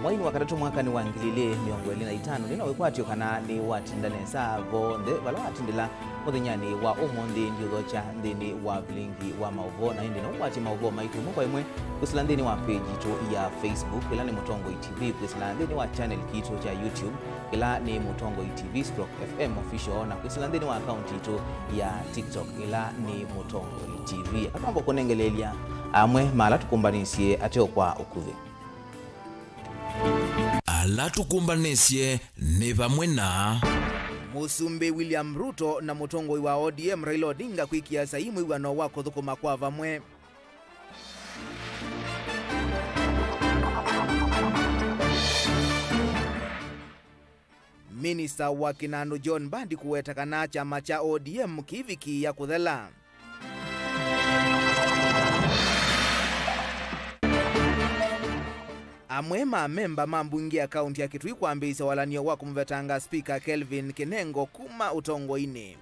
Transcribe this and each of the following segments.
Mwaini wakatatu mwaka ni wangilile miongo 25 nina wekwatyo kana ni watindane savo nde wala watindila muthinyani wa umundi ndiuthocha ndini wa vilingi wa mauvo na hindi na umwati mauvo maitu mukwa imwe kusila ndini wa page itu ya Facebook ila ni Mutongoi TV kusila ndini wa channel kitu cha YouTube ila ni Mutongoi TV /FM official na kusila ndini wa account itu ya TikTok ila ni Mutongoi TV akambo kunengelelia amwe mala tukumbanisye ateo kwa ukuve ala tukumbanisye ni vamwe na Musumbi William Ruto na Mutongoi wa ODM Raila Odinga kwikia saimu iwano wako thukuma kwa vamwe. Minister wa Kinanu John Mbadi kuweta kana chama cha ODM kiviki ya kuthela. Amwema memba mambungi ya kaunti ya Kitui kuambisa walanio wako mvetanga Speaker Kelvin Kinengo kuma Utongoini.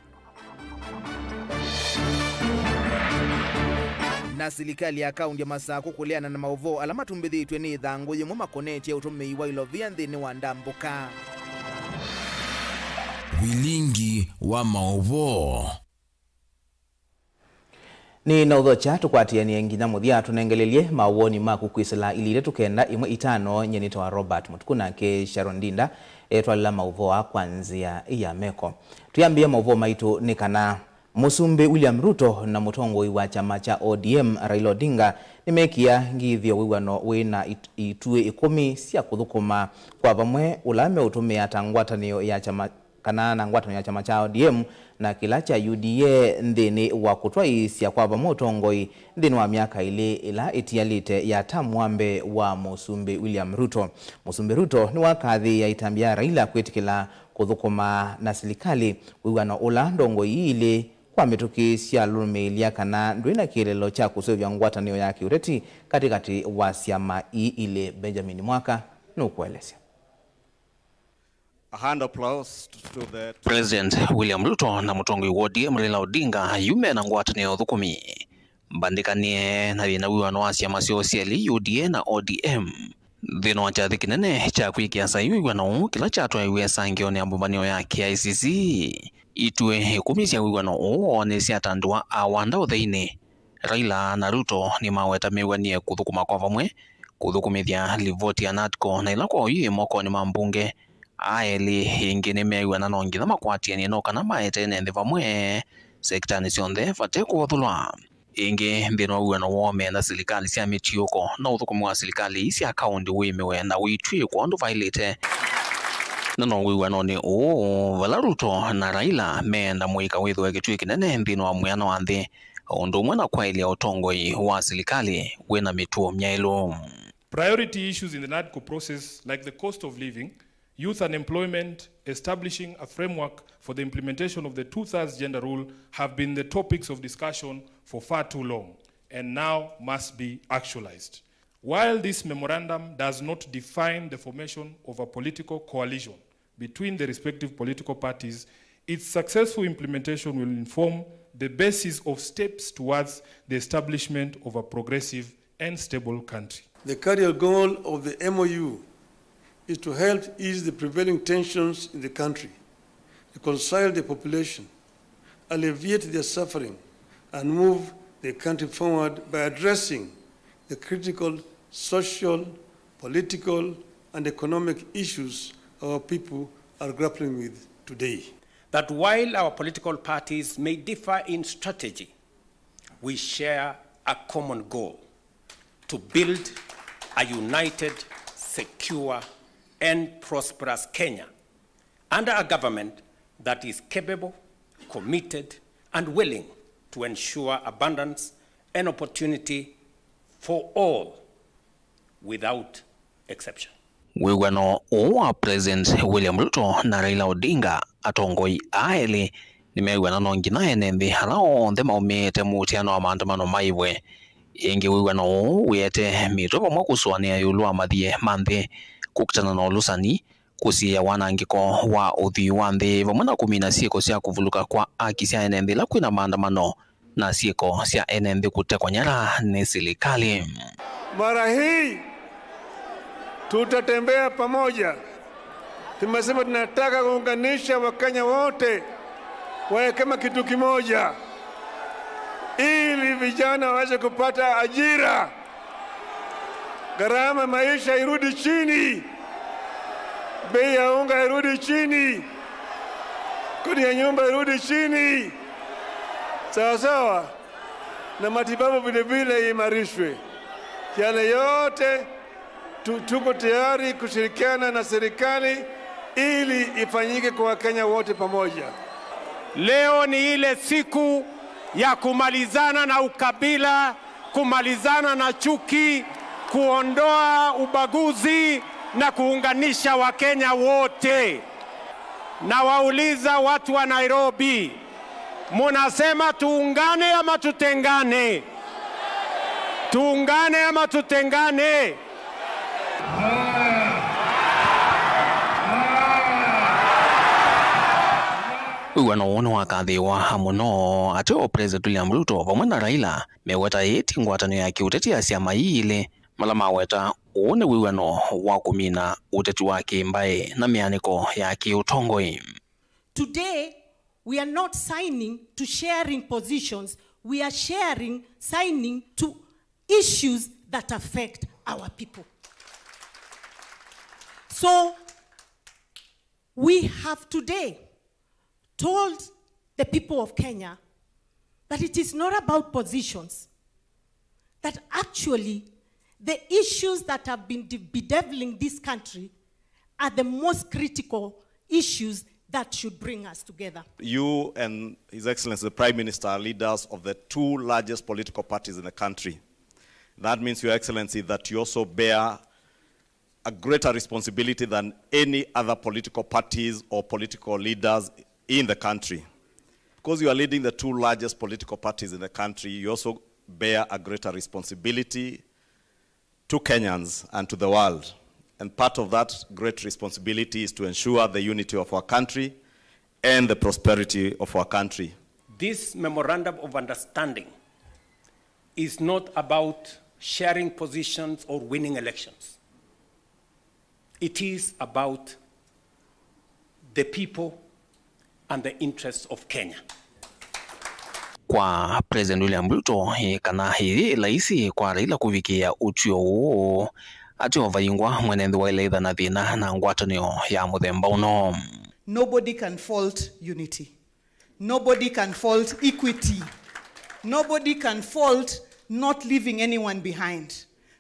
Na serikali ya kaunti ya Masako kuleana na mauvo alamatumbithitwe ni thangu yimwe makoneti ya utumii wa ilovia nthini wa Ndambuka. Vilingi wa mauvo Ni na udhocha tukwatia ni engina muthia tunengelelie mawoni maku kwisila ilile tukenda imwe itano nyenito wa Robert Mutukuna ke Sharon Dinda twalila mauvoa kwanzia ya meko. Tuyambia mauvoa maitu ni kana Musumbi William Ruto na Mutongoi wa chama cha ODM Raila Odinga nimekia ngithio wiwano wina itue 10 sia kuthukuma kwa vamwe ulame utumia tangwatanio ya chama kana na ngwatanio ya chama cha ODM na kila cha UDA ndini wa kutwaisya kwa Mutongoi ndini wa miaka ile ila itialite ya tamwambe wa Musumbi William Ruto. Musumbi Ruto ni wakathi ya itambia Raila kwetikila kuthukuma na serikali wiwano ula ndongoi ile kwa mituki sia lumelia kana ndwina kilelo cha kusovya ngwatanio ya kiureti katikati wa siama ile Benjamin Mwaka nukuelesya. A hand applause to the President William Ruto na Mutongoi wa ODM Raila Odinga yume na ngwatanio thukumi mbandikanie na wina wiwano wa siama siosiali UDA na ODM thino wa chathi kinene cha kwikia sayu wiwano kila chatwa iwesa ngione ambumbanio ya KICC itue 10 cia wiwano one cia tandua awanda uthaini. Raila na Ruto ni maweta mewanie kuthukuma kwa vamwe kuthukumithia livoti ya NATCO na ila kwa uyi moko ni mambunge aeli ingine mewana no ngitha makwatia ni no kana maete nende vamwe sekta ni cionthe fate kuthulwa ingi ndino wiwano wome na serikali cia mitiuko na uthukumu wa serikali cia kaunti wimewe na witwi kwa ndu violate no wiwano ni vala Ruto na Raila menda mwika withwe gitwi kinene ndino wa mwiano wa nthi undu mwana kwa ile utongoi wa serikali wena mituo myailo. Priority issues in the NADCO process like the cost of living, youth unemployment, establishing a framework for the implementation of the 2/3 gender rule have been the topics of discussion for far too long and now must be actualized. While this memorandum does not define the formation of a political coalition between the respective political parties, its successful implementation will inform the basis of steps towards the establishment of a progressive and stable country. The carrier goal of the MOU is to help ease the prevailing tensions in the country, reconcile the population, alleviate their suffering, and move the country forward by addressing the critical social, political, and economic issues our people are grappling with today. That while our political parties may differ in strategy, we share a common goal: to build a united, secure, and prosperous Kenya under a government that is capable, committed, and willing to ensure abundance and opportunity for all without exception. Wiwano wa President William Ruto na Raila Odinga atongoi aeli nimewiwana no ngina enendi halao ndema umete mutiano wa maandamano maiwe ingi wiwano wiyete mitopa mwa kusuania yulu wa mathie manthi kukutana na ulusani kusia wanangiko wa uthi wa nthi vamwana kumina sieko sia kuvuluka kwa aki sia enendi la kwina maandamano na sieko sia enendi kutekwa nyara ni serikali. Mara hii tutatembea pamoja. Tumesema tunataka kuunganisha Wakenya wote wawe kama kitu kimoja, ili vijana waweze kupata ajira, gharama maisha irudi chini, bei ya unga irudi chini, kodi ya nyumba irudi chini, sawa sawa, na matibabu vile vile imarishwe. Yale yote tuko tayari kushirikiana na serikali ili ifanyike kwa Wakenya wote pamoja. Leo ni ile siku ya kumalizana na ukabila, kumalizana na chuki, kuondoa ubaguzi na kuunganisha Wakenya wote. Na wauliza watu wa Nairobi, munasema tuungane ama tutengane? Tuungane ama tutengane? Wano wakathiwa muno ati o President William Ruto pamwe na Raila meweta yeti ngwatano ya kiuteti ya siama ile malama weta one wiwano wa kumina uteti wake mbae na mianiko ya kiutongoi. Today we are not signing to sharing positions, we are signing to issues that affect our people. So we have today told the people of Kenya that it is not about positions, that actually the issues that have been bedeviling this country are the most critical issues that should bring us together. You and His Excellency the Prime Minister are leaders of the two largest political parties in the country. That means, Your Excellency, that you also bear a greater responsibility than any other political parties or political leaders in the country. Because you are leading the two largest political parties in the country, you also bear a greater responsibility to Kenyans and to the world. And part of that great responsibility is to ensure the unity of our country and the prosperity of our country. This memorandum of understanding is not about sharing positions or winning elections. It is about the people and the interests of Kenya. Kwa President William Ruto kana hii laisi kwa Raila kuvikia utio huo atio vaingwa mwenendo wa ile na thina na ngwatanio ya muthemba uno. Nobody can fault unity. Nobody can fault equity. Nobody can fault not leaving anyone behind.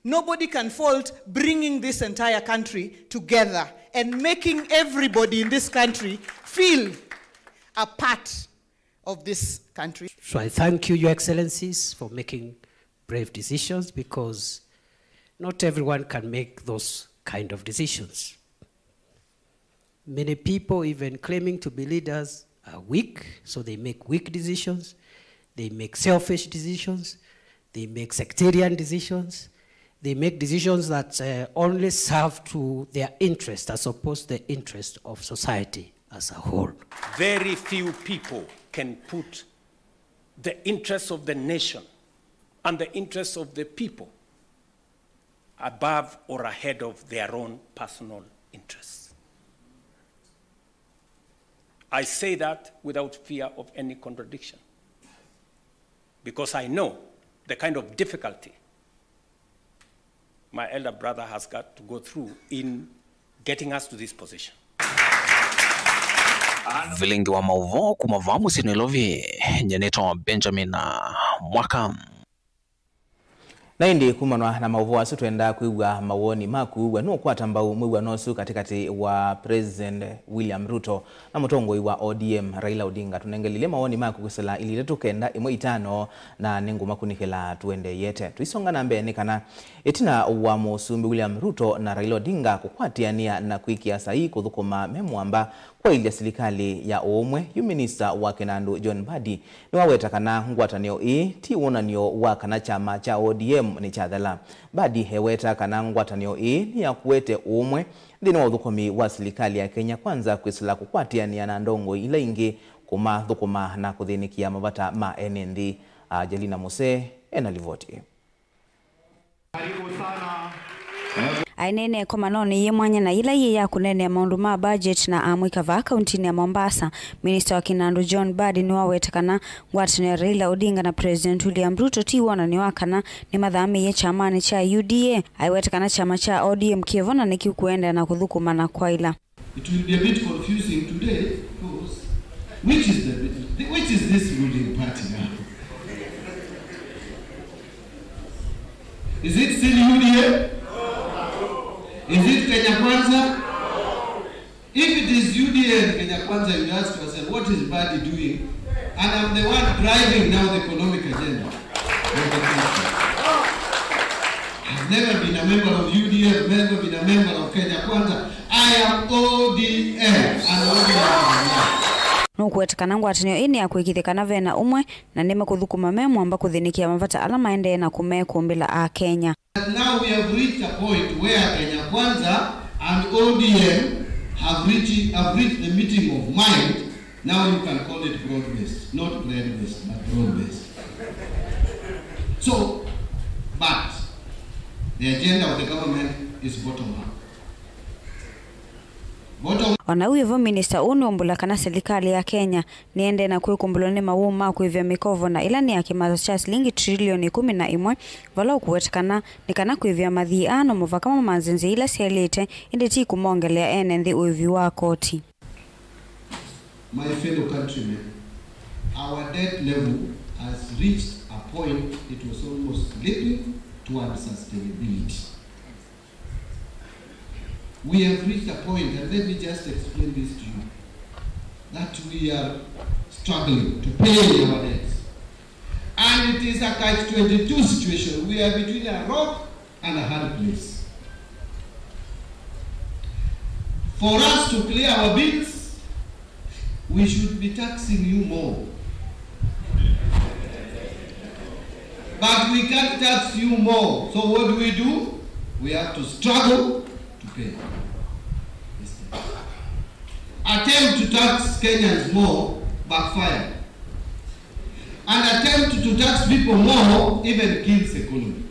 Nobody can fault bringing this entire country together and making everybody in this country feel a part of this country. So I thank you, Your Excellencies, for making brave decisions, because not everyone can make those kind of decisions. Many people, even claiming to be leaders, are weak, so they make weak decisions. They make selfish decisions. They make sectarian decisions. They make decisions that only serve to their interest as opposed to the interest of society as a whole. Very few people can put the interests of the nation and the interests of the people above or ahead of their own personal interests. I say that without fear of any contradiction, because I know the kind of difficulty my elder brother has got to go through in getting us to this position. Vilingi wa mauvo kumavamu sinilovi nyeneto Benjamin Mwaka. Na indi kumanwa na mauvo asu tuenda kuigwa mawoni maku no kwata mbau mwigwa nosu katikati wa President William Ruto na mutongo wa ODM Raila Odinga. Tunengelile mawoni maku kusela ililetu kenda imwe itano na nengu makunikela tuende yete. Tuisonga na mbeni kana etina wa musumbi William Ruto na Raila Odinga kukwatiania na kuikia sahi kuthukuma memuamba kwa ili serikali ya omwe. Yu Minister wa Kenandu John Mbadi ni waweta kana ngwatanio ti wonanio wa kana chama cha ODM ni chadhala. Mbadi heweta kana ngwatanio ni ya kuwete omwe dhini wa udhukomi wa serikali ya Kenya Kwanza kwisila kukwatiania na ndongo ila ingi kuma dhukuma na kuthinikia mabata ma NND. Jelina Mose enalivoti. ainene komanoni ye mwanya na ila ye ya kunene maundu ma budget na amwika va kaunti ya Mombasa. Minister wa Kinandu John Badi ni wawetakana ngwatano Raila Odinga na President William Ruto tiwana ni wakana ni madhami ye chamani cha UDA aiwetakana chama cha ODM kievona ni kiukuenda na kuthukuma na kwaila. It will be a bit confusing today because which is this ruling party now? Is it still UDA? Is it Kenya Kwanza? If it is UDA and Kenya Kwanza, you ask yourself, what is Badi doing? And I'm the one driving now the economic agenda. I've never been a member of UDA, I've never been a member of Kenya Kwanza. I am ODM and ODM. Nukuetakana ngwatanio ini ya kuikithikana vena umwe na nime kuthukuma memo amba kuthinikia mavata ala maende na kumekumbila a Kenya. Now we have reached a point where Kenya Kwanza and ODM have reached the meeting of mind. Now you can call it broad-based, not bread-based, but broad-based. So, but the agenda of the government is bottom-up. Wanauyevo minister unumbula kana serikali ya Kenya niende na kuikumbuloni mawuma kuivya mikovo na ilani ya kimazo cha shilingi trilioni 11 vala kuwetakana nikana kuivya madhiano muva kama manzinzi ila sialite indeti kumongelea enenthi uivi wa koti. My fellow countrymen, our debt level has reached a point it was almost slipping towards sustainability. We have reached a point, and let me just explain this to you, that we are struggling to pay our debts. And it is a catch-22 situation. We are between a rock and a hard place. For us to clear our bills, we should be taxing you more. But we can't tax you more. So what do? We have to struggle to pay. Attempt to tax Kenyans more backfire. And attempt to tax people more even kills the economy.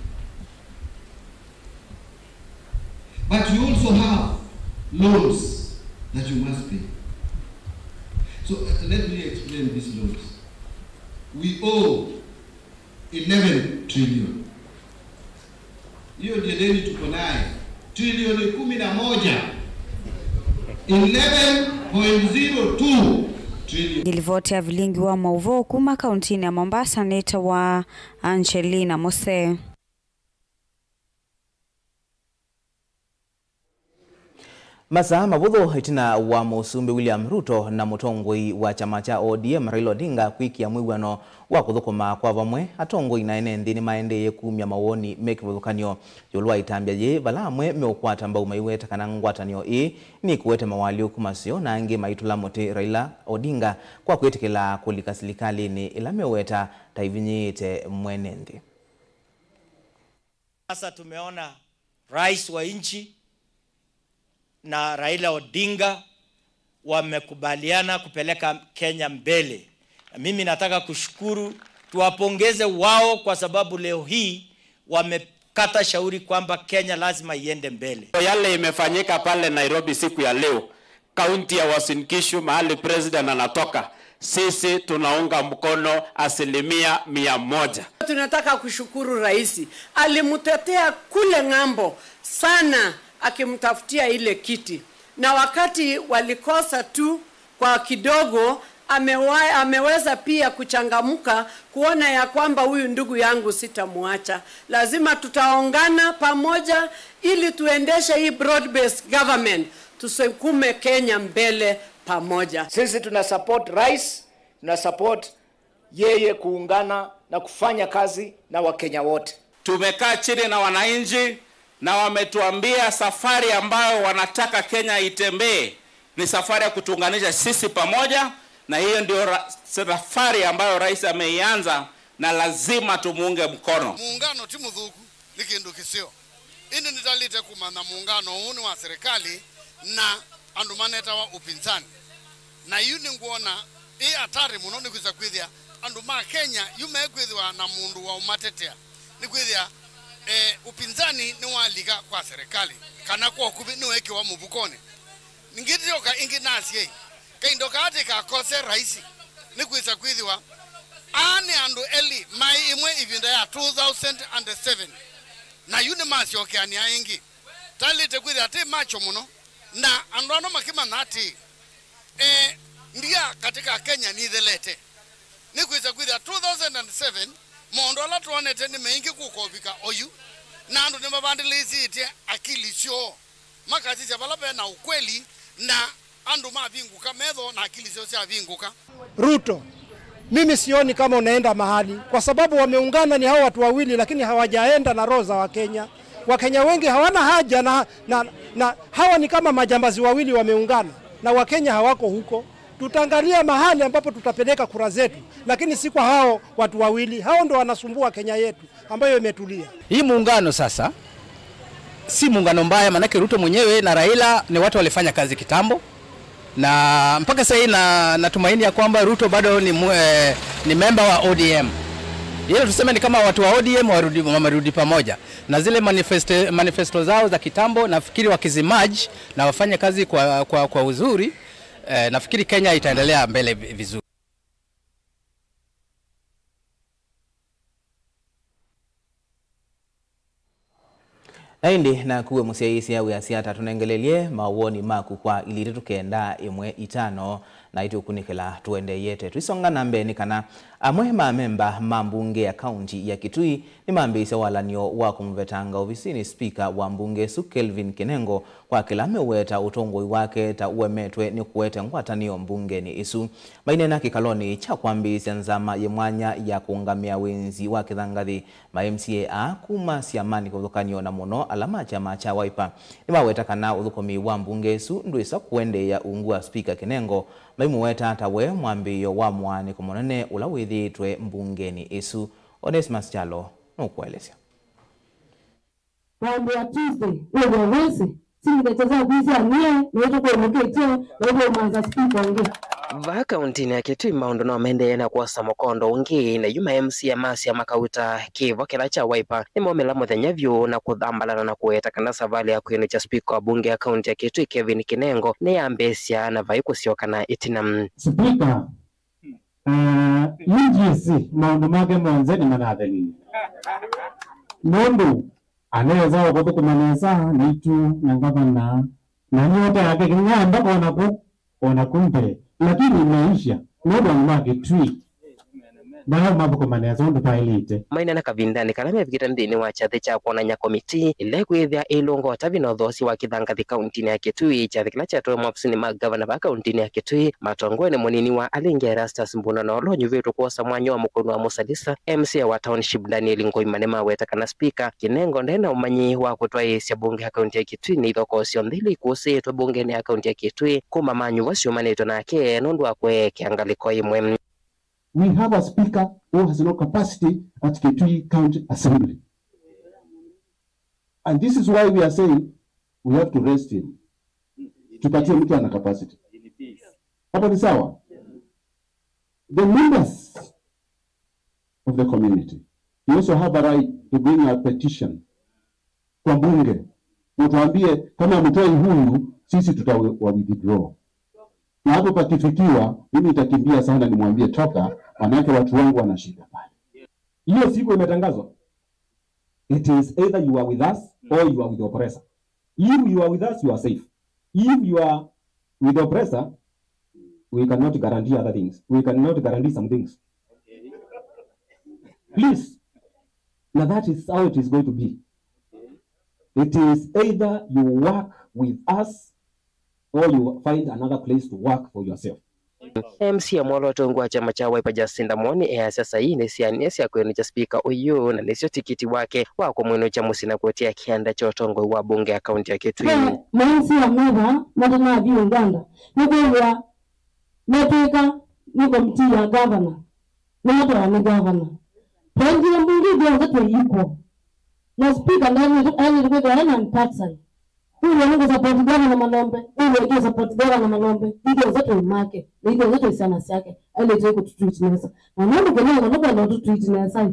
But you also have loans that you must pay. So let me explain these loans. We owe 11 trillion. Hiyo ndio deni tuko nayo. Trilioni 11. 11.02 trillion. Gilivotia vilingi wa mauvo kuma kauntini ya Mombasa neta wa Angelina Mose. Masa mabudho itina wa Musumbi William Ruto na mutongoi wa chama cha ODM Raila Odinga kwikia mwigwano wa kuthukuma kwa vamwe atongoi na enenthi ni maendeye kumya mawoni mekivuthukanio yulwa itambia ye valamwe meukwata mbau maiweta kana ngwatanio ni kuwete mawali ukumasio na ange maitula muti Raila Odinga kwa kwetikila kulika silikali ni ila meweta taivinyite mwenenthi. Sasa tumeona rais wa nchi na Raila Odinga wamekubaliana kupeleka Kenya mbele. Na mimi nataka kushukuru, tuwapongeze wao kwa sababu leo hii wamekata shauri kwamba Kenya lazima iende mbele. Yale imefanyika pale Nairobi siku ya leo, kaunti ya Uasin Gishu mahali president anatoka, sisi tunaunga mkono 100%. Tunataka kushukuru rais, alimtetea kule ngambo sana akimtafutia ile kiti, na wakati walikosa tu kwa kidogo ameweza pia kuchangamuka kuona ya kwamba huyu ndugu yangu sitamuacha. Lazima tutaongana pamoja ili tuendeshe hii broad based government, tusukume Kenya mbele pamoja. Sisi tuna support rais, tuna support yeye kuungana na kufanya kazi na Wakenya wote. Tumekaa chini na wananchi na wametuambia safari ambayo wanataka Kenya itembee ni safari ya kutuunganisha sisi pamoja, na hiyo ndio safari ambayo rais ameianza na lazima tumuunge mkono. Muungano ti muthuku ni kindu kisio. Ini nitalite kumana muungano huu ni wa serikali na andu maneta wa upinzani. Na yuni nguona hii hatari muno ni kuza kwithia andu ma Kenya yumekwithwa na mundu wa umatetea. Ni kwithia upinzani ni waliga kwa serikali. kana kwa kubi niweke wa mubukone ngitio ka ingi nasie kaindo kati ka kose raisi ni kuisa kwithiwa ani andu eli mai imwe ivinda ya 2007 na yuni masio kiani aingi talite kwithi ati macho muno na andu ano makima nati ndia katika Kenya ni thelete ni kuisa kwithi 2007 mondo ala tuonete ni mengi kukobika oyu na andu ni mabandilizite akili sio makazisha balabe na ukweli na andu mavinguka medho na akili sio sia vinguka. Ruto, mimi sioni kama unaenda mahali kwa sababu wameungana ni hao watu wawili lakini hawajaenda na roho za Wakenya. Wakenya wengi hawana haja na hawa ni kama majambazi wawili wameungana na Wakenya hawako huko. Tutaangalia mahali ambapo tutapeleka kura zetu, lakini si kwa hao watu wawili. Hao ndo wanasumbua Kenya yetu ambayo imetulia. Hii muungano sasa si muungano mbaya, manake Ruto mwenyewe na Raila ni watu walifanya kazi kitambo, na mpaka sasa na natumaini ya kwamba Ruto bado ni member wa ODM. Hilo tuseme ni kama watu wa ODM warudi pamoja, na zile manifesto zao za kitambo nafikiri wakizimerge na wafanye kazi kwa uzuri, nafikiri Kenya itaendelea mbele vizuri. Naindi na kuwe musiaisi ya uyasiata tunengelelie mawoni maku kwa iliri tukenda imwe itano na iti ukunikela tuende yete. Tuisonga na mbeni kana amwe mamemba mambunge ya kaunti ya Kitui ni maambisa walanio wa kumvetanga ofisini speaker wa mbunge su Kelvin Kinengo kwa kilame uweta utongoi wake ta uemetwe ni kuwete ngwatanio mbunge ni isu. Mainena kikaloni cha kuambisi nzama ye mwanya ya kuungamia wenzi wa kithangathi ma MCA kuma siamani kuthukanio na muno alama chama cha Wiper. Ni maweta kana uthukomi wa mbunge su nduisa kuende ya ungua speaker Kinengo maimuweta tawe mwambiyo wa mwani kumonene ulawithitwe mbungeni isu. Onesmus Chalo nukuelezea. Mambo ya Tuesday wewe wese singeteza kuizia nie niwetu kwa mketeo wewe umanza speaker ongea. Va kaunti ya Kitui maundu no mende na kwa samokondo ungi na yuma MC amasi ya makauta kivo kila cha Wiper ni momela muthenya vyu na kuthambalana na kueta kana savali ya kwenu cha speaker wa bunge ya kaunti ya Kitui Kevin Kinengo ni ambesia na vai kusioka na itinam speaker UGC maundu make mwanzeni manatheni mundu anaweza kutukumanesa nitu na gavana na nyota yake kinyamba ona kumbe lakini maisha mundu amake tweet bana mabuko maneza undu pailite maina na kavindani kana mevikita ndini wa chathe cha kuonanya komiti ile kwithia ilongo tabino thosi wa kithangathi kaunti ya Kitui chathe kila chatwe mwafisini ma governor ba kaunti ya Kitui matongwe ni munini wa Alingi Erastus Mbuna na olonyu vitu kwa samwanyo wa mukono wa Musalisa MC wa township Daniel Ngoimane maweta kana speaker Kinengo ndena umanyi wa kutwa isi bunge ya kaunti ya Kitui ni thoko sio ndili kusetwa bunge ya kaunti ya Kitui kuma manyu wasio maneto nake nundu akwe kiangaliko imwe. We have a speaker who has no capacity at Kitui County Assembly. And this is why we are saying we have to rest him. Tupatie mtu ana capacity. Hapo ni sawa? The members of the community, you also have a right to bring a petition kwa bunge. Mtuambie kama mtoi huyu sisi withdraw. Na hapo pakifikiwa mimi nitakimbia sana nimwambie toka manake watu wangu wanashika pale. Hiyo siku imetangazwa. It is either you are with us or you are with the oppressor. If you are with us you are safe. If you are with the oppressor we cannot guarantee other things. We cannot guarantee some things. Please. Now that is how it is going to be. It is either you work with us or you find another place to work for yourself. MC Amolo tongwa chama cha Wiper Jacinda Mwoni sasa hii ni sianesi ya kwenu cha speaker uyu na nisio tikiti wake wako mweno cha musina kutia kianda cha otongo wa bunge ya kaunti ya Kitui. MC Amolo madana bi Uganda nikuwa meteka niko mti ya governor na ni governor pande ya bunge ndio zote iko na speaker ndani alikuwa hana taxa. Huyo ndio support governor Malombe, huyo ndio support governor Malombe. Ndio zote umake, ndio zote sana yake. Ale je ku tweet nesa. Na mambo kwenye ndio ndio tweet nesa.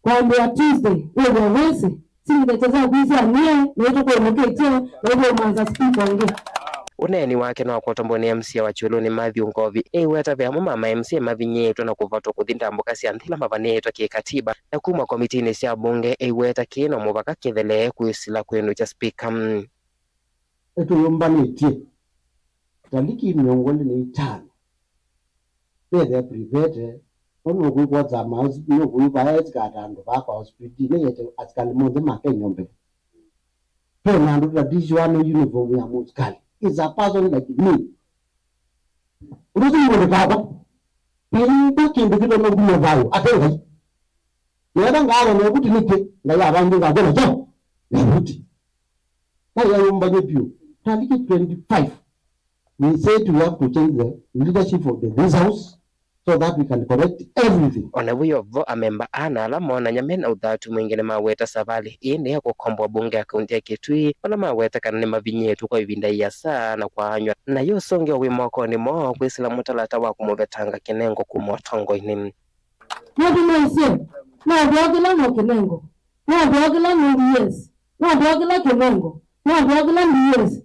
Kwa mbe ya Tuesday, wewe wese, singeteza kuisa nie na kwa mketie na mwanza speaker onge uneni wake no akotomboni MC wa Chuluni Matthew Ngovi weta vya mama MC mavinyeto na kuvato kuthinda mboka cia nthila mavaneto kikatiba na kuma komitini cia bunge weta kino mubaka kithele kuisila kwenu cha speaker eto yombanetie taliki miongoni ni 5 bede private ono kuikwa zama no kuipa esikatando baka hospital yete askali monde makenyombe pena ndo traditional uniform ya muskali is a person like me. Urusi mwere kaba. Pili kindu kito no kumo vayo. Atenga. Yada ngalo no kuti nike na ya bandu ngabona jo. Kuti. Na ya yomba nyepio. Taliki 25. We said we have to change the leadership of this house so that we can correct everything. Ona wiyovo amemba ana alamona nyamena uthatu mwingine maweta savali indi ya kukombwa bunge ya kaunti ya Kitui ona maweta kanane mavinyetu kwa ivinda ya saa na kwa anywa na yo songe wa wimoko ni moo kwisila mutalata wa kumovetanga kinengo kumotongo ini Nadi mwensie na adwagila no kinengo na adwagila no yes na adwagila kinengo na adwagila no yes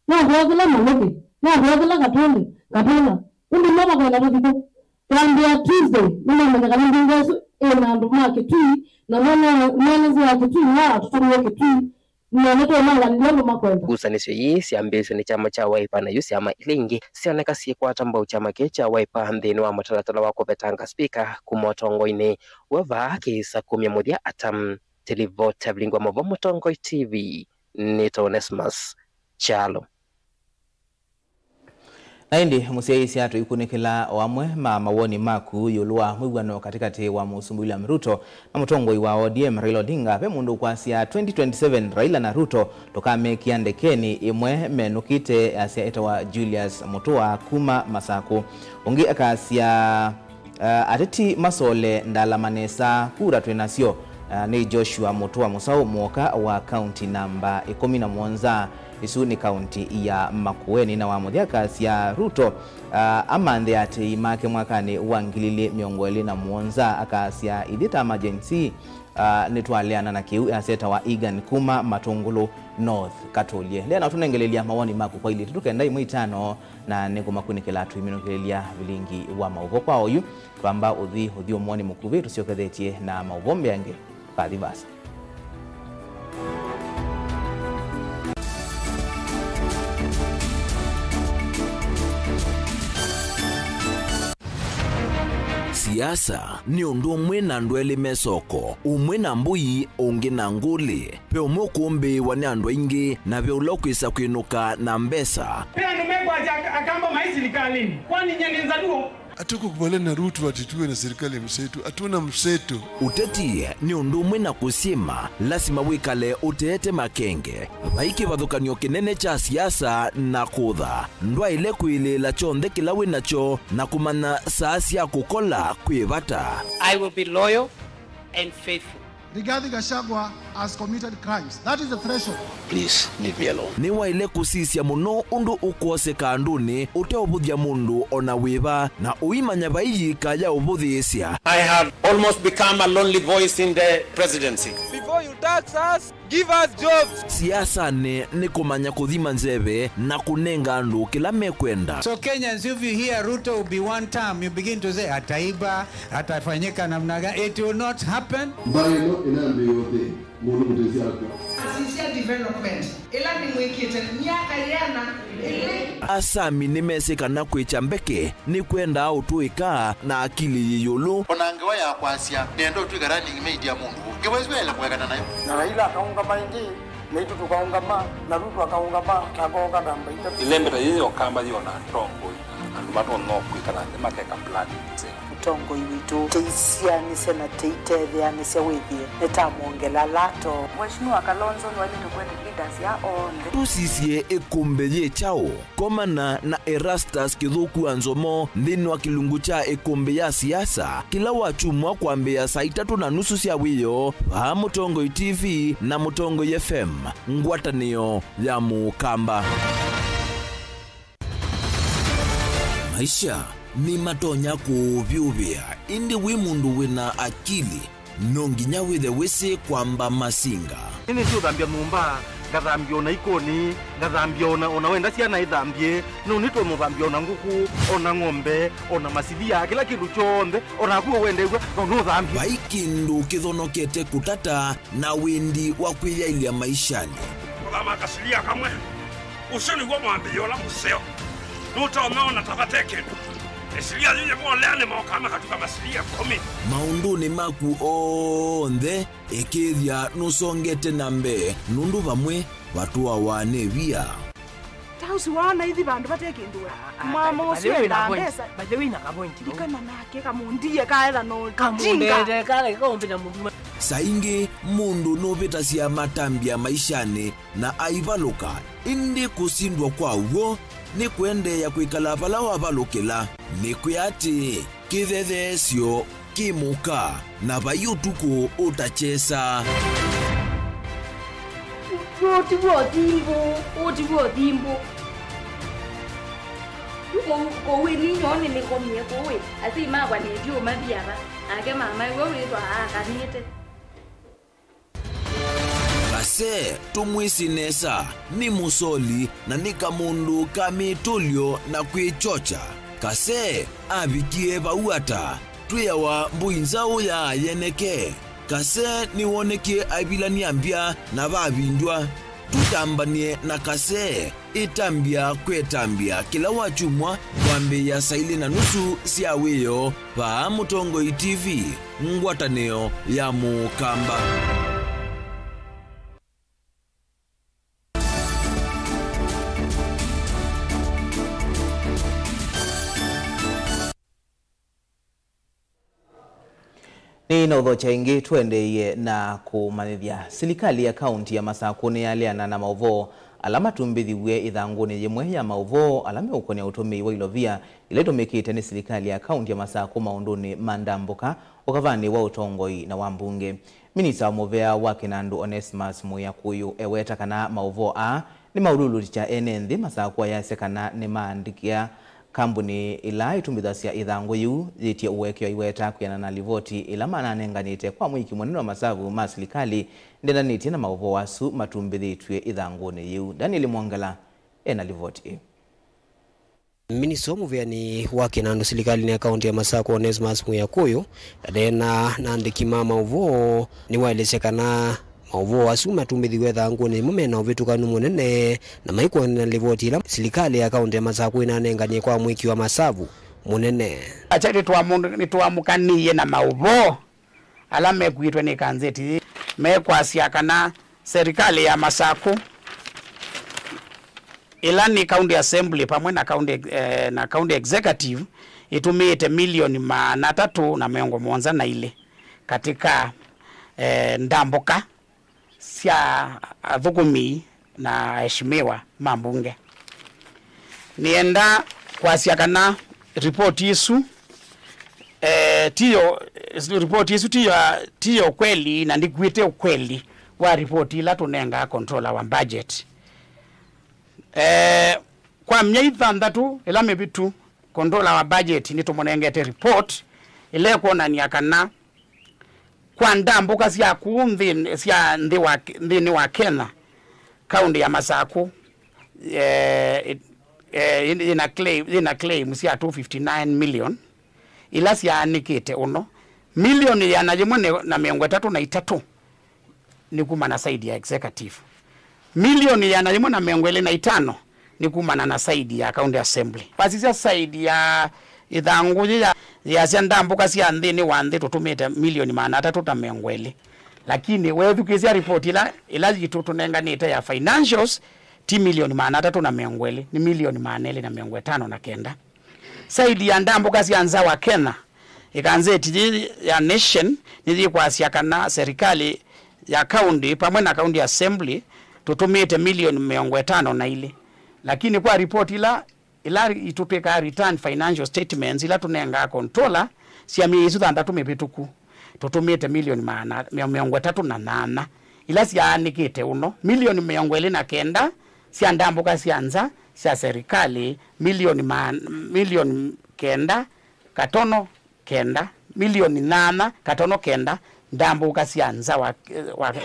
na adwagila maloke na adwagila katole katona undi mama kwa nabadiko Rambia Tuesday, mama mwenye mbingezu, na ndumake tui, na mwenezi wake tui, na tutumu wake tui, na neto manga nilombo makwenda. Gusanisyo hii siambisyo ni chama cha Wiper na yusi ama ilingi, sioneka siye kwa tambao chama kecha Wiper mdhini wa matalatala wako betanga speaker kumotongo ini, weva kisa 10 atam, televote vlingwa mavo motongo TV, Nito Onesmus, Chalo. Naindi musiaisi hatu ikunikila wamwe mawoni maku yulua mwigwano katikati wa Musumbu William Ruto na mutongoi wa ODM Raila Odinga pe mundu kwasia 2027 Raila na Ruto toka mekiande keni imwe menukite asia eta wa Julius Mutua kuma Masaku ungi akasia ateti masole ndala manesa kura twenasio ni Joshua Mutua Musau mwoka wa county namba 11 isu ni county ya Makueni na wamuthia kasi ya Ruto amandhe ati make mwakani wangilili miongoli na muonza akasia idita emergency nitwaleana na kiu aseta wa Egan kuma Matungulu North Katolie lena tunengelelia mawoni maku kwa ili tukenda imwe 5 na nego makunikela tuiminokelia vilingi wa mauvo kwa oyu kwamba udhi omoni mukuvi tusiokethetie na mauvombe yange kadhibasa siasa ni undu umwe na ndwele mesoko umwe na mbui ungi na nguli pe umwe kumbi wane andu ingi na pe ulokwisa kwinuka na mbesa pe andu mekwa akamba maisi likalini kwani nyengenza duo Atuko kubaliana na Ruto atituwe na serikali ya mseto, atuna mseto. Uteti ni undu umwe na kusima, lasima wikale uteete makenge. Vaiki vathukanio kinene cha siasa na kutha. Ndwa ile kuilila chonthe kila winacho na kumana saasi ya kukola kuivata. I will be loyal and faithful. Rigathi Gachagua has committed crimes. That is the threshold. Please leave me alone. Ni wa ile kusisia muno undu ukose kanduni uteobuthia mundu ona wiva na uimanya vaiji kaya ubuthisia. I have almost become a lonely voice in the presidency. Before you tax us, give us jobs. Siasa ni kumanya kuthima nzeve na kunenga andu kila mekwenda. So Kenyans, if you hear Ruto will be one term, you begin to say ataiba, atafanyika namna gani. It will not happen. Inaambiwa mundu mutezi yako Assistant development ila ni mwikite miaka yana asami nimesika na kwicha mbeke ni kwenda au tuika na akili yiyulu onangewa ya kwasia nendo tuigarani media mundu kiwezwele kuwekana nayo na Raila akaunga maingi naitu tukaungama na Ruto akaungama tagonga namba ita ilembera yiyo kamba yona tongo andu mato no kwikana makeka plan tongo yitu teisia ni sena teitethia ni sewithie netamuongela lato Mheshimiwa Kalonzo wali tukwenda leaders ya onde tusisie ekombe ye chao komana na Erastus Kithuku Anzomo ndini wa kilungu cha ekombe ya siasa kila wachumwa kwambia saa 3:30 cia wiyo pa Mutongo TV na Mutongo FM ngwatanio ya Mukamba. Maisha ni matonya kuvyuvia indi wi mundu wina akili nonginya withe wisi kwamba masinga ini sio thambia mumba ngathambia ona ikoni ngathambia ona wenda ciana ithambie no nitwe muthambia ona nguku ona ng'ombe ona masithia kila kindu chonthe ona kuo wende no thambia baikindu kithonokete kutata na windi wa kwiyailia maishani kama kasilia kamwe usoni kwa mwambio la museo nuta umeona tafateke esilia yeye mwaleane mwakama katika masilia 10 maunduni maku onthe ekithia nusongete nambe nundu vamwe watu wane via tausi wana hivi bandu batekindwa mama usio na pesa baje wina ka point dikana nake kamundie kaela no kamundete kale kombina mundu saingi mundu novita cia matambia maishani na aivaluka indi kusindwa kwa uo ni kuendeya kwikala pala wavalukila ni kuyati kithethesyo kimuka na vayutuku utachesa Otiwo timbo kowe ni nyone ni komie kowe ati magwa ni dio mabiara ake mama wewe ndo akanite kase tumwisinesa ni musoli na ni kamundu kamitulyo na kwichocha kase abikie bauata tuyawa mbuinzao ya yeneke kase ni woneke abilania mbia na babindwa tutambanie na kase itambia kwetambia kila wachumwa kwambe ya saili na nusu siaweyo pa Mutongoi TV ngwataneo ya Mukamba. Ni naudho chaingi tuendeye na kumanithia serikali ya kaunti ya Masakuni yaliana na mauvo alama tumbithiwe ithanguni yemwe ya mauvo alame ukonia utumi wa ilovia iletumikite ni serikali ya kaunti ya Masaku maunduni mandambuka ukavani wa utongoi na wambunge. Minista wa Movea wa Kinandu Onesmus Muyakuyu eweta kana mauvo ni maululu cha enenthi Masaku yasekana ni maandikia kambuni ila itumbithasia ithangu yu yitie uwekio iweta kuyana na livoti ila mananenganite kwa mwiki mwenendo wa masavu ma serikali ndenanitie na mauvo wasu matumbithitwe ithanguni yu. Daniel Mwangala ena livoti. Minista Movea ni wa Kinandu serikali ni akaunti ya Masaku Onesmus Muyakuyu ndena naandiki mauvo ni waelesekana mauvo wasu matumbithiwe thanguni mumena uvitukanu munene na maiko na livoti ila serikali ya kaunti ya Masaku inanenganie kwa mwiki wa masavu munene. Achari tuamukanie na mauvo ala mekuitwe ni kanzeti mekwasia kana serikali ya Masaku ila ni county assembly pamwe na county executive itumite milioni 300 na ile katika ndamboka sia thugumi na heshimiwa mambunge nienda kwasia kana report isu report isu tiyo kweli na ndikuite ukweli wa report ila tunenga controller wa budget kwa mnyeitha ndatu ila mebitu controller wa budget ni tumonengete report ile kuona ni akana kwa ndambuka sia kuumthi sia ndi wa Kenya kaunti ya Masaku ina claim sia 259 million ila sia nikite uno milioni ya najimwe na 303 ni kumana saidi ya executive milioni ya najimwe na 205 ni kumana na saidi ya county assembly pasisia saidi ya ithangu ya ndambuka sia ndini wa ndi tutumite milioni 300 lakini wewe ukizia report ila tutunenganite ya financials ti milioni 300 ni milioni 459 saidi ya ndambuka sia nza wa Kenya ikanzeti ya nation nizi kwasia kana serikali ya county pamwe na county assembly tutumite milioni 500 na ile lakini kwa report ila itupeka return financial statements ila tunenga controller sia miezi 3 mepituku tutumite milioni 308 ila sia nikite uno milioni 209 sia ndambuka sia nza sia serikali milioni 9 katono kenda milioni 8 katono kenda ndambuka sianza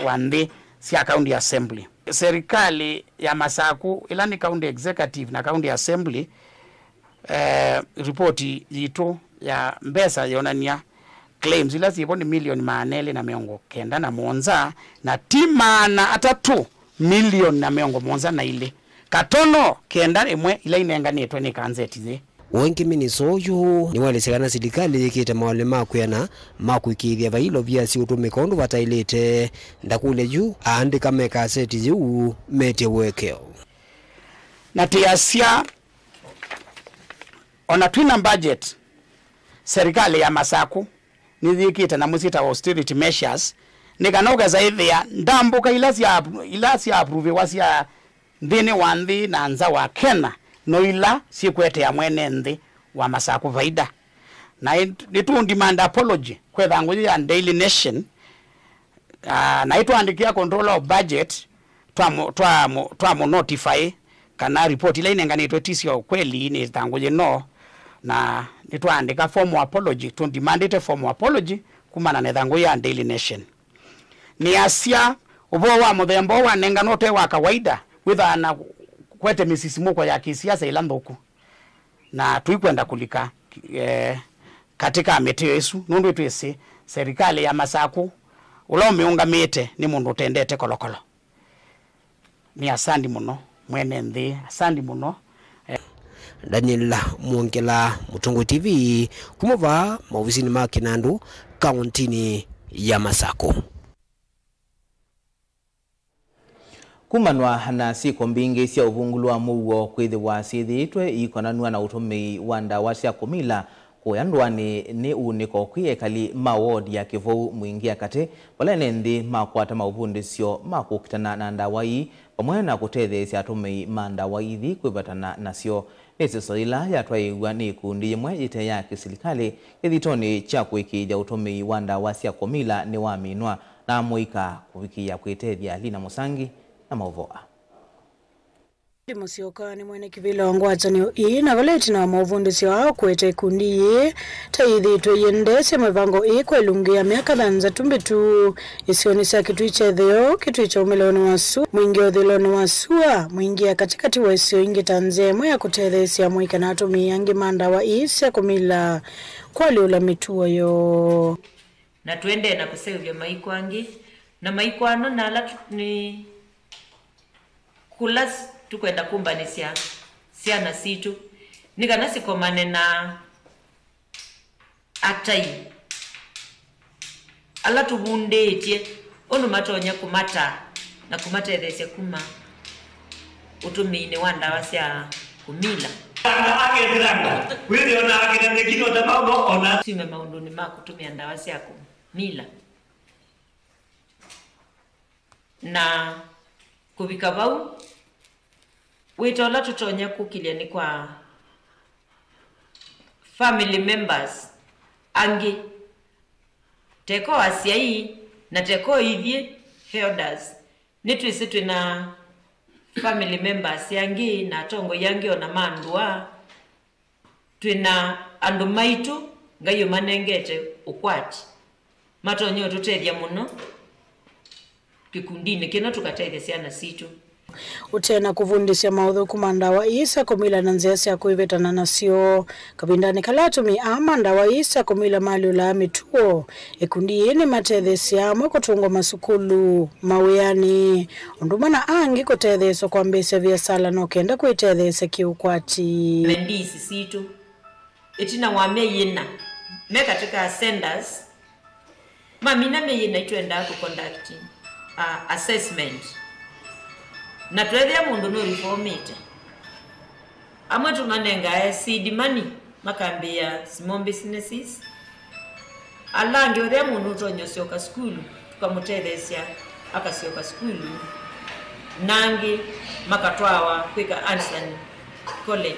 wa nthi sia county assembly. Serikali ya Masaku ila ni county executive na county assembly ripoti yitu ya mbesa yonania claims ila zipo ni milioni 497 na timana atatu milioni 107 katono kenda imwe ila inenganitwe ni kanzetize. Wengi miniso uyu ni walesekana serikali yikite mawale makuyana makuikithia vailo vya si utumika undu vatailite ndakule juu aandika meka seti juu mete wekeo. Na tiasia ona twina budget serikali ya Masaku nithikite na musita austerity measures nikanoga zaidi ya ndambuka ila si approve wasia ndine wanthi na nza wa Kenya no ila si kwete ya mwene nthi wa Masaku vaida na itu demand apology kwa thangu ya Daily Nation na itu andikia control of budget twa notify kana report ile inenganitwe tisio kweli ni thangu no na itu andika form of apology to demanded form of apology kumana na thangu ya Daily Nation ni asia ubo wa muthembo wa nenganote wa kawaida withana kwete misisimuko ya kisiasa ila ndoku na tuikwenda kulika katika meteo yesu nundu twese serikali ya Masaku ulo miungamite ni mundu tendete kolokolo ni asandi muno mwene nthi asandi muno. Daniel Mwongela, Mutungu TV, kumova maofisini ma Kinandu kauntini ya Masaku. Kumanwa na siko mbingi cia uvungulu wa muwo kwithiwa cithitwe ikonanwa na utumi wa ndawa cia kumila kuyandwani ni uniko kwiyekali mawodi ya Kivu mwingia kati walene nthi makwata mauvundisyo makukitana na ndawa ii pamwe na kutetheesya atumi ma ndawa ithi kwivatana nasyo. Nisiso ila yatwaiwa ni kundi imwe ite ya kisilikali ithitoni cha kuikithya utumi wa ndawa cia kumila ni waminwa na muika kuvikia kwitethya Lina Musangi na mauvoa. Musioka ni mwene kivila wangwatanio ii na valeti na mauvundisi wao kwete kundi ye taithitwe yendese mwevango ii kwa ilungi ya miaka dhanza tumbitu isionisa kitu ichetheo kitu icha umiloni wasu mwingi othiloni wasua mwingi ya katikati wa isio ingi tanzemwe ya kutethesi ya mwika na atumi yangi manda wa ii siya kumila kwa liula mituwa yo na tuende na kusevya maikwangi na maikwano na ala ni kulas tukwenda kumbanisya siana situ nikana sikomane na atai ala tubundetie onu matonya kumata na kumatethesya kuma utumine wa ndawa cia kumila agedrando wewe ona agenda kino tabao ona sime maundu ni makutumia ndawa cia kumila na kubika bau witola tutonya kukilia ni kwa family members angi teko asia hii na teko ithie elders nitwisi twina family members yangi na tongo yangi ona mandua twina andu maitu ngayo manengete ukwati matonyo tutethya muno kikundini kina tukatethya siana situ utena kuvundisya maudhu kumandawa isa kumila na nzesi ya kuivetana nasio kabindani kalatumi amandawa isa kumila mali ula mituo ikundi yini matethesi ya mwe kutungwa masukulu maweyani undumana angi kutetheswa kwa mbese vya sala no kenda kuitethesya kiukwati mendisi situ itina wame yina me katika senders mamina me yina ituenda kuconduct assessment na twethia mundu no reformite amwe tumanenga seed money makambia small businesses alangi othia mundu tonyosioka skulu tukamutethesya akasioka skulu nangi makatwawa kwika Anderson college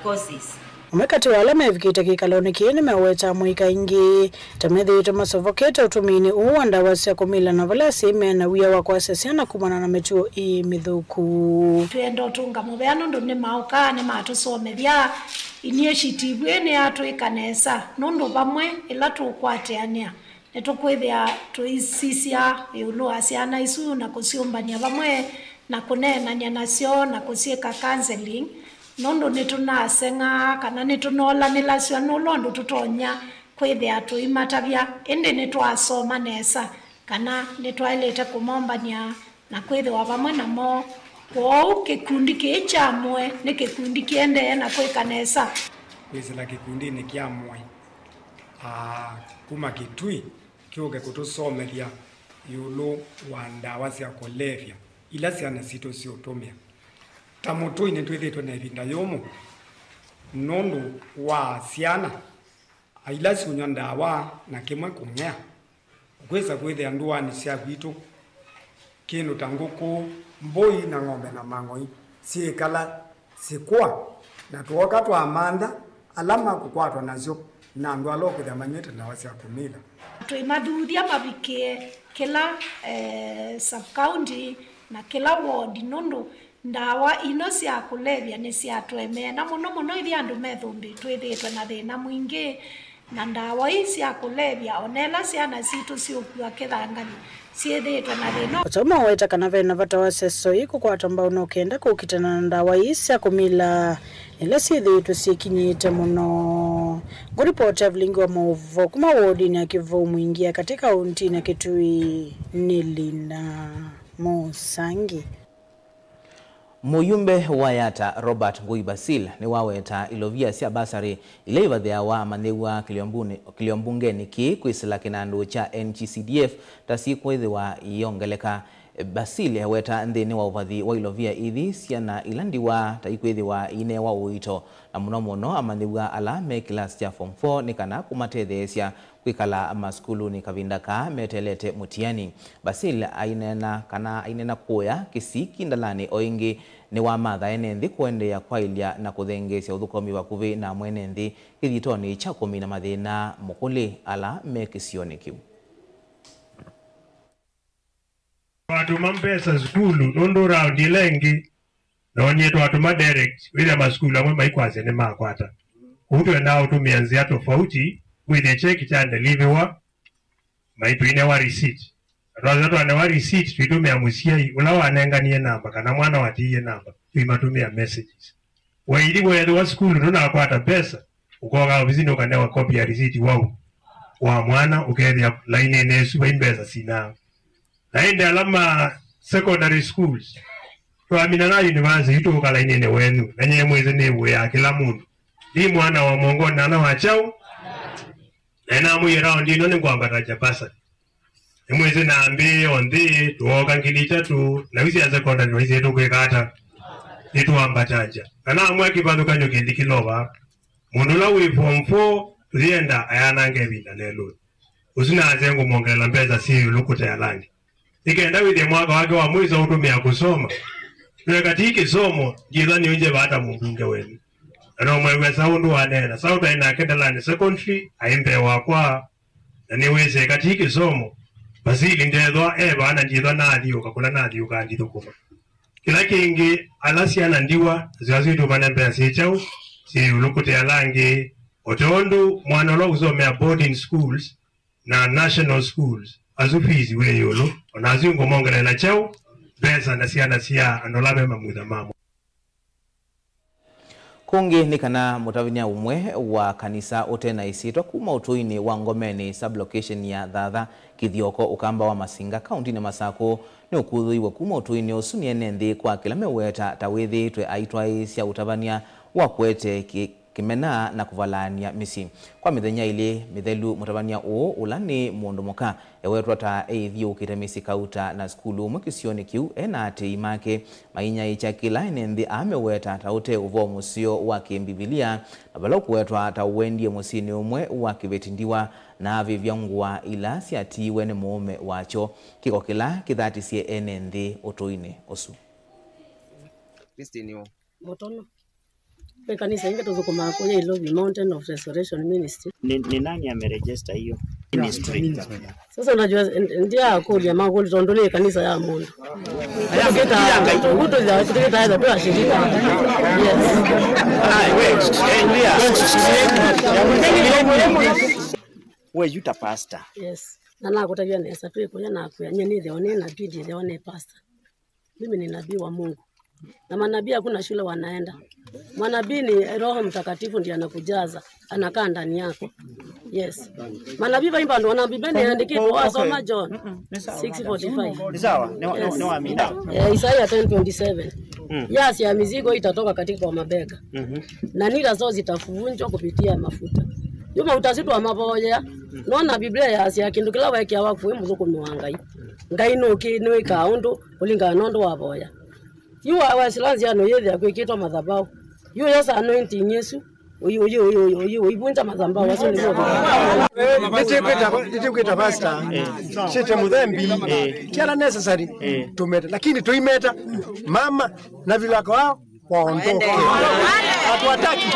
courses Umekati wala mevikita kikaloni kini meweta mwika ingi tamedhito masovoketa utumini uwanda wasi ya kumila na vala sime na wia wako asesiana kumana na metuo ii mithuku tuendo tunga mubeano ndo ni mauka ni matusomethia initiative ene atu ikanesa nundu bamwe ila tukwateania nitukwithia tuisisia iulu asiana isu na kusiumbania vamwe na kunenania nacio na kusiika counseling nundu nitunasenga kana nitunolanila cio nulondo tutonya kwithia tuimatavya indi nitwasoma nesa kana nitwailite kumombania na kwithiwa vamwe namo kwou kikundi kiichamwe ni kikundi kiendee na kwika nesa kwisila kikundini kia mwe kuma Kitui kiuke kutusomeria yulu wa ndawa cia kulevya ila ciana citũ ciũtũmĩa ta mũtũi nĩ twĩthĩtwo na ivinda yũmũ nũndũ wa ciana ila ciunywa ndawa na kĩmwe kũng'ea kwĩsa kwĩthĩa nduani cia gwitũ kĩndũ ta ngũkũ mbũi na ng'ombe na mang'oi ciĩkala cikwa na tuoka twamantha ala makukwatwa nacio na andu alokithia manywĩte ndawa cia kũmĩla twimathuthia mavikie kila sub-county na kila ward nundu ndawa ino cia kulevya ni cia tweme na muno ithi andu methumbi twithitwe na thina mwingi na ndawa ii cia kulevya onela ciana citu ciukua kithangani ciithitwe na thina Otoma weta kana vena vata wa seso iko kwa tamba unokenda kukitana na ndawa ii cia kumila ila ciithitwe cikinyite muno nguripoti ya vilingi wa mauvo kuma wodini ya Kivu mwingia katika kaunti na Kitui ni Linda Musangi. Muyumbe wa Yata Robert Ngui Basil ni waweta ilovia cia basari ile ivathia wa manewa kiliombungeni ki kwisila kinandu cha NGCDF tasi kwithiwa iongeleka. Basil weta nthini wa uvathi wa ilovia ithi ciana ilandiwa taikwithiwa ine wa uito na muno amanewa ala me class cha form 4 ni kana kumatethecia kwikala maskulu ni kavinda ka metelete mutiani. Basil ainena kuya kisiki ndalani oingi ni wa matha enenthi kuendea kwa ilia na kuthengecia uthukomi wa kuvi na mwenenthi kithitoni cha kumi na mathina mukuli ala mekisioni kiu. Twatuma mpesa skulu nundu round ilengi nonye twatuma direct wile maskulu amwe maikwase ni makwata utwe na utumia nzia tofauti with check cha deliver maitwine wa receipt twaza ne wa receipt twitumia musiai ula wanenganie namba kana mwana watiye namba twimatumia messages waili wewe wa skulu nuna kwata pesa ukoga ofisini ukanewa copy ya receipt wa mwana ukethia line nesu baimbeza sina naende alama secondary schools twamina na university tukala inene wenu nanye mweze newe ya kila mundu ni mwana wa mongoni na wachao na mu round ino ni kwamba cha pasa mweze na ambi ondi tuoka ngilicha tu na wisi ya secondary wisi tukwekata nitu ambataja kana amwe kibanduka nyokendi kiloba mundu la we form 4 tulienda ayana ngebinda lelo usina azengo mongela mbeza si lukuta ya langi ikaenda wide mwaka wake wa mwizo utumia kusoma nwekatiki somo jidhani unje bata mbunge wenu ano mwewe saundu wanena sauta ina Kendalani secondary aimbe wakwa na niweze katiki somo Basili ndethwa eba jidhwa nadhiyo kakula nadhiyo kandido kuma kila kingi alasiana ndiwa ziwazitu manembe sichau si ulukute ya langi otondu mwana lo usomea boarding schools na national schools azufizi we yolo onazungu mongela na chao pesa na sia anolame mamudha mamo kungi ni kana mutavinia umwe wa kanisa otena isitwa kuma utuini wa Ngomeni sublocation ya Thatha Kithioko ukamba wa Masinga kaunti na Masako ni ukuthui wa kuma utuini usuni enenthi kwa kila meweta tawithi twe aitwa cia utavania wa kwete kimena na kuvalania misi kwa mithenya ili mithelu mutavania o ulani mundu moka ewetwa ta eithio kitemisi kauta na skulu mukisioni kiu ena ati imake mainya icha kila enenthi ameweta taute uvo musio wa kimbibilia na balo kuwetwa ta wendie musini umwe wa kivetindiwa na vivyangwa ila siatiwe ne mume wacho kiko kila kithati sie enenthi utuine osu Kristinio Motono kanisa inga tuzukuma kwenye Ilovi Mountain of Restoration Ministry. Ni nani ameregister hiyo ministry? Sasa unajua ndia akuli ya magoli tuondolee kanisa ya Mungu. Kita nguto za kuteketa hizo tu ashirika. Wewe yuta pastor. Yes. na nakutabia nesa tu iko na kuya nyeni the one na bidi the one pastor. Mimi ni nabii wa Mungu. Na manabii hakuna shule wanaenda. Manabii ni Roho Mtakatifu ndiye anakujaza, anakaa ndani yako. Yes. Manabii vaimba ndo wana Biblia andiki kwa soma John 6:45. Ni sawa? Ni waamina. Isaiah 10:27. Yasi ya mizigo itatoka katika mabega. Na nira zao zitavunjwa kupitia mafuta. Yuma utasitu wa maboya. Nona Biblia yasi ya kindu kila wake awafu muzuko muhangai. Ngai no ki no ikaundu ulinga nondo wa boya. You are wasilanzi ano yethe akwikitwa madhabau. You yes anointing Yesu. Uyu ibunja madhabau waso ni moto. Nitikwita pastor. Chete mudhembi. Kiala necessary. Tumeta lakini tuimeta mama na vilako wao waondoke. Hatuwataki.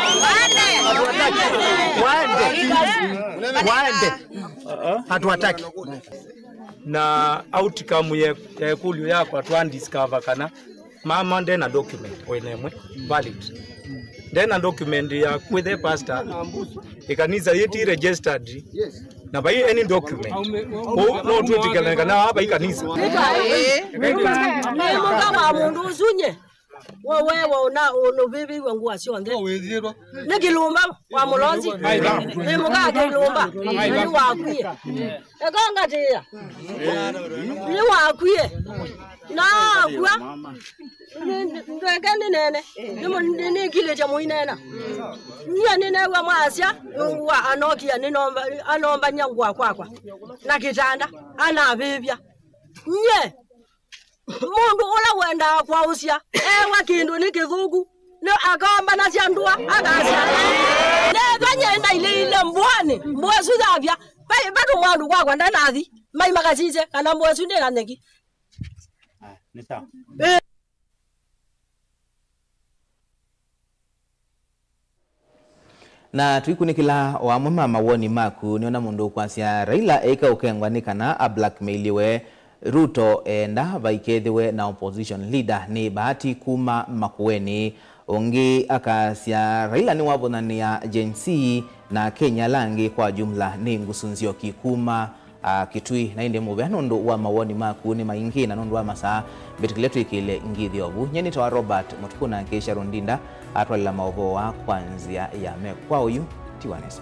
Waende. Hatuwataki. Na outcome ya kulio yako atwandiscover kana mama ndena document wenemwe valid ndena document ya with the pastor ikanisa yeti registered na by any document no tutikana na hapa ikanisa kama mundu usunye wewe una bibi wangu asionde nikilumba wa mulonzi muga kilumba ni wakwie egonga tia ni wakwie na kwa ndekani nene ni kile cha muinena ni nene wa mwasya wa anokia ni anomba nyangwa kwakwa na kitanda ana bibia nye mundu ula wenda kwa usya ewa kindu ni kithugu no akamba na ciandua akasya ne banyenda ile mbwesu thavya bado mwandu kwakwa ndanathi mai makasize kana mbwesu ndi kaneki ni sawa. Na twikunikila wa mama woni maku niona mundu kwasya Raila eka ukengwa ni kana a blackmailiwe Ruto enda vaikethiwe na opposition leader ni Bahati kuma Makueni ongi akasya Raila ni wabonania Gen Z na Kenya langi kwa jumla ni ngusunzio kikuma kitui na inde mube nundu wa mawoni maku ni maingi na nundu wa masaa betikiletu ikile ngithi obu nyeni tawa Robert Mutukuna Sharon Ndinda atwalila maovo wa kwanzia ya mekwa uyu Tiwaneso.